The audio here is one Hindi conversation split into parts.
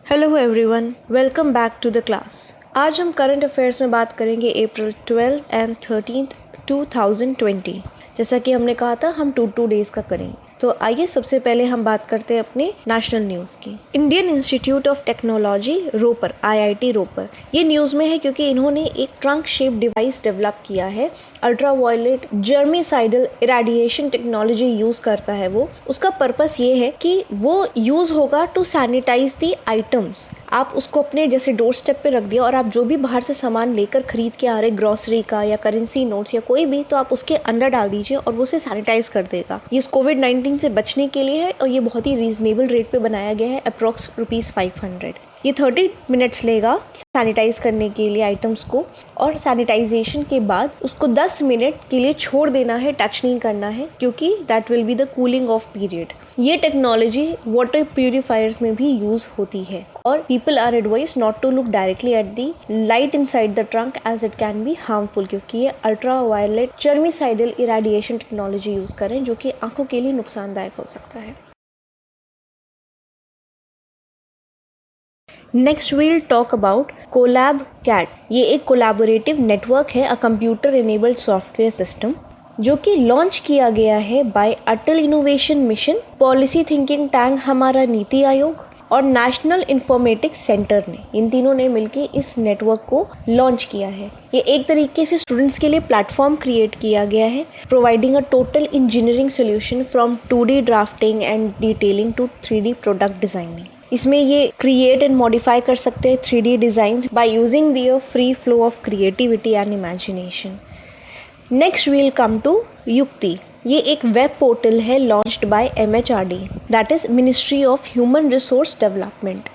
Hello everyone, welcome back to the class. आज हम करंट अफेयर्स में बात करेंगे अप्रैल 12 एंड 13 2020। जैसा कि हमने कहा था हम टू डेज का करेंगे। तो आइए सबसे पहले हम बात करते हैं अपने नेशनल न्यूज़ की। Indian Institute of Technology Ropar IIT Ropar ये न्यूज़ में है क्योंकि इन्होंने एक ट्रंक शेप डिवाइस डेवलप किया है। Ultraviolet germicidal irradiation technology use करता है वो। उसका पर्पस ये है कि वो यूज़ होगा टू सैनिटाइज दी आइटम्स। आप उसको अपने जैसे डोर स्टेप पे रख दिया और आप जो भी बाहर से सामान लेकर खरीद के आ रहे ग्रोसरी का या करेंसी नोट्स या कोई भी, तो आप उसके अंदर डाल दीजिए और वो उसे सैनिटाइज कर देगा। ये कोविड-19 से बचने के लिए है और ये बहुत ही रीजनेबल रेट पे बनाया गया है, अप्रॉक्स ₹500। ये 30 मिनट्स लेगा सैनिटाइज करने के लिए आइटम्स को, और सैनिटाइजेशन के बाद उसको 10 मिनट के लिए छोड़ देना है, टच नहीं करना है, क्योंकि that will be the cooling off period. ये टेक्नोलॉजी वाटर प्यूरिफायर्स में भी यूज होती है और people are advise not to look directly at the light inside the trunk as it can be harmful, क्योंकि ये ultraviolet germicidal irradiation technology use करें जो कि आंखों के लिए नुकसानदायक हो सकता है। Next we'll talk about CollabCAD. ये एक कोलैबोरेटिव नेटवर्क है, a computer enabled software system, जो कि लॉन्च किया गया है by Atal innovation mission, policy thinking tank हमारा नीति आयोग और नेशनल इंफॉर्मेटिक्स सेंटर ने, इन तीनों ने मिलकर इस नेटवर्क को लॉन्च किया है। ये एक तरीके से स्टूडेंट्स के लिए प्लेटफॉर्म क्रिएट किया गया है, providing a total engineering solution from 2D drafting and detailing to 3D product designing. इसमें ये क्रिएट एंड मॉडिफाई कर सकते हैं 3D designs by using their free flow of creativity and imagination. Next we'll come to Yukti. ये एक वेब पोर्टल है launched by MHRD, that is ministry of human resource development.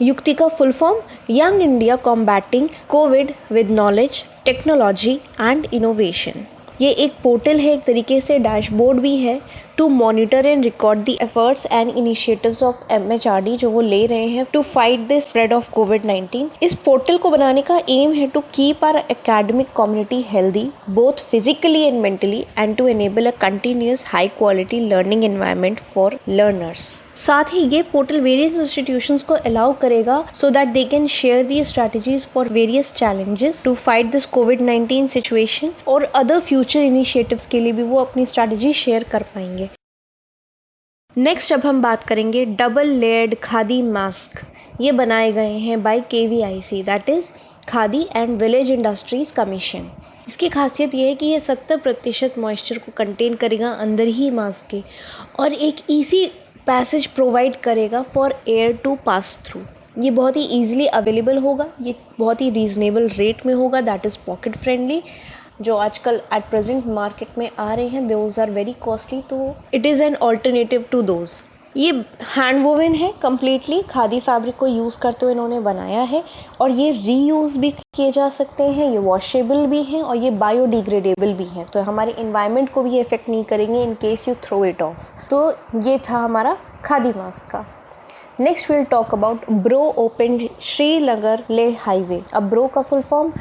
Yukti का full form young India combating covid with knowledge, technology and innovation. ये एक पोर्टल है, एक तरीके से डैशबोर्ड भी है, to monitor and record the efforts and initiatives of MHRD जो वो ले रहे हैं to fight the spread of कोविड-19। इस पोर्टल को बनाने का एम है to keep our academic community healthy both physically and mentally and to enable a continuous high quality learning environment for learners. साथ ही ये पोर्टल वेरियस इंस्टीट्यूशंस को अलाउ करेगा so that they can share the strategies for various challenges to fight this कोविड-19 सिचुएशन, और अदर फ्यूचर इनिशिएटिव्स के लिए भी वो अपनी स्ट्रैटेजी शेयर कर पाएंगे। नेक्स्ट अब हम बात करेंगे डबल लेयर्ड खादी मास्क। ये बनाए गए हैं by KVIC, that is khadi and village industries commission. इसकी खासियत ये है कि ये 70% मॉइस्चर को कंटेन करेगा अंदर ही मास्क के, और एक ईजी पैसेज प्रोवाइड करेगा for air to pass through. ये बहुत ही ईजिली अवेलेबल होगा, ये बहुत ही रीजनेबल रेट में होगा, दैट इज़ पॉकेट फ्रेंडली। जो आजकल एट प्रेजेंट मार्केट में आ रहे हैं दोज आर वेरी कॉस्टली, तो it is an alternative to those. ये हैंड वोवन है, कम्प्लीटली खादी फैब्रिक को यूज़ करते हुए इन्होंने बनाया है, और ये रीयूज़ भी किए जा सकते हैं, ये वॉशेबल भी हैं और ये बायोडिग्रेडेबल भी हैं, तो हमारे इन्वायरमेंट को भी ये इफेक्ट नहीं करेंगे in case you throw it off. तो ये था हमारा खादी मास्क का। Next will talk about BRO opened Srinagar Leh highway. अब ब्रो का full form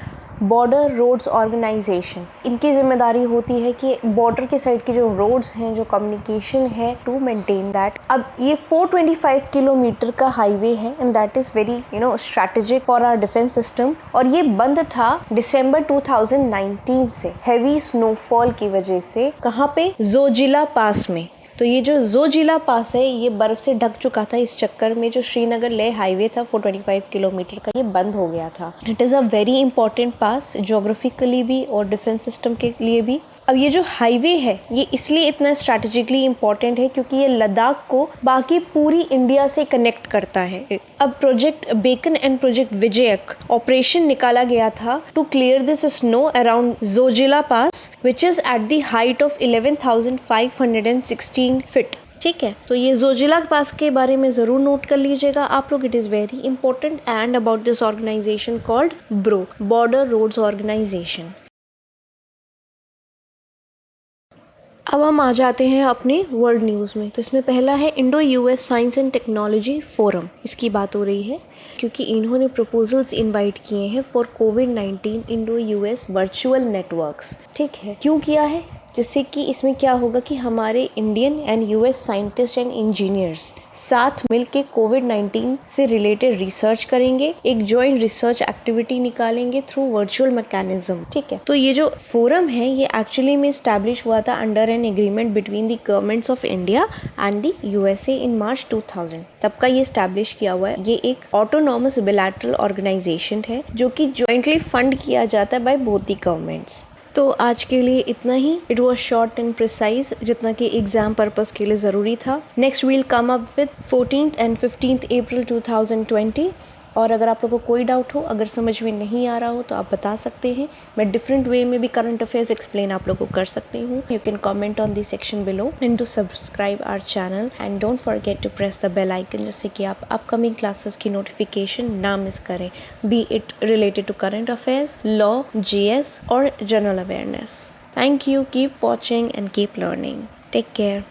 border roads organisation. इनकी जिम्मेदारी होती है कि बॉर्डर के साइड की जो रोड्स हैं, जो कम्युनिकेशन है, टू मेंटेन दैट। अब ये 425 किलोमीटर का हाईवे है and that is very strategic for our defence system, और ये बंद था दिसंबर 2019 से हैवी स्नोफॉल की वजह से। कहाँ पे? जोजिला पास में। तो ये जो जोजिला पास है ये बर्फ़ से ढक चुका था, इस चक्कर में जो श्रीनगर लेह हाईवे था 425 किलोमीटर का, ये बंद हो गया था। It is a very important pass geographically भी और डिफेंस सिस्टम के लिए भी। अब ये जो हाईवे है ये इसलिए इतना स्ट्रैटेजिकली इम्पॉर्टेंट है क्योंकि ये लद्दाख को बाकी पूरी इंडिया से कनेक्ट करता है। अब project Beacon and project Vijayak operation निकाला गया था to clear this snow around Zojila pass which is at the height of 11,516 feet. ठीक है, तो ये जोजिला पास के बारे में ज़रूर नोट कर लीजिएगा आप लोग, it is very important. And about this organisation called BRO, border roads organisation. अब हम आ जाते हैं अपने वर्ल्ड न्यूज़ में। तो इसमें पहला है Indo US science and technology forum. इसकी बात हो रही है क्योंकि इन्होंने प्रपोजल्स इनवाइट किए हैं for covid Indo US virtual networks. ठीक है, क्यों किया है? जिससे कि इसमें क्या होगा कि हमारे Indian and US scientist and engineers साथ मिलके कोविड-19 से रिलेटेड रिसर्च करेंगे, एक जॉइंट रिसर्च एक्टिविटी निकालेंगे थ्रू वर्चुअल मैकेनिज्म। ठीक है, तो ये जो फोरम है ये एक्चुअली में स्टैब्लिश हुआ था under an agreement between the governments of India and the USA in March 2000। तब का ये स्टैब्लिश किया हुआ है। ये एक ऑटोनॉमस बिलैटरल ऑर्गेनाइजेशन है जो कि जॉइंटली फंड किया जाता है बाय बोथ द गवर्नमेंट्स। तो आज के लिए इतना ही। It was short and precise, जितना कि एग्जाम पर्पस के लिए ज़रूरी था। Next we'll come up with 14th and 15th April 2020। और अगर आप लोगों को कोई डाउट हो, अगर समझ में नहीं आ रहा हो तो आप बता सकते हैं। मैं डिफरेंट वे में भी करंट अफेयर्स एक्सप्लेन आप लोगों को कर सकती हूँ। You can comment on the section below and to subscribe our channel and don't forget to press the bell icon, जिससे कि आप अपकमिंग क्लासेस की नोटिफिकेशन ना मिस करें, be it related to current affairs, law, GS और general awareness. Thank you. Keep watching and keep learning. Take care.